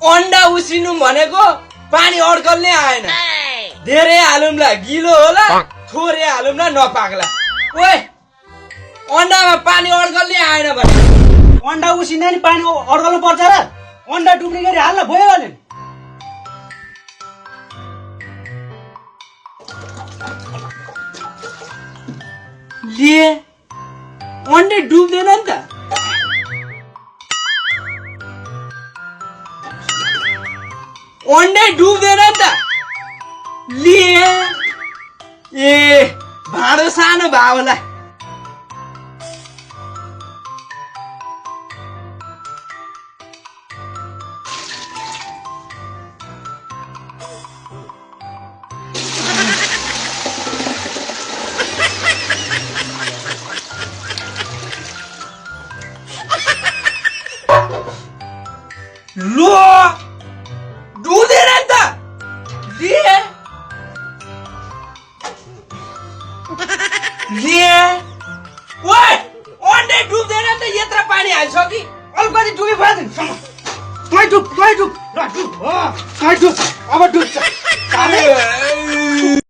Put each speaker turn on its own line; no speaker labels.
अंडा उसिनु भनेको पानी अड्कल्ने आएन। धेरै हालौँला गिलो होला, थोरै हालौँला नपाक्ला। ओए अंडामा पानी अड्कल्ने आएन भने
अंडा उसिने नि पानी अड्कल्नु पर्छ र? अंडा डुब्ने गरी हाल्न भयो भने
लिए अंडे डुब्दैन नि त। अंडे डुब्दैन नि त। लिए ए भाँडो सानो भयो होला। लो डुब्दैन नि त। लिए लिए ओए अंडे डुब्दैन नि त। यत्रो पानी हाल्छ कि
अलिकति डुबी भयो नि तै डुब ल डुब अब डुब्छ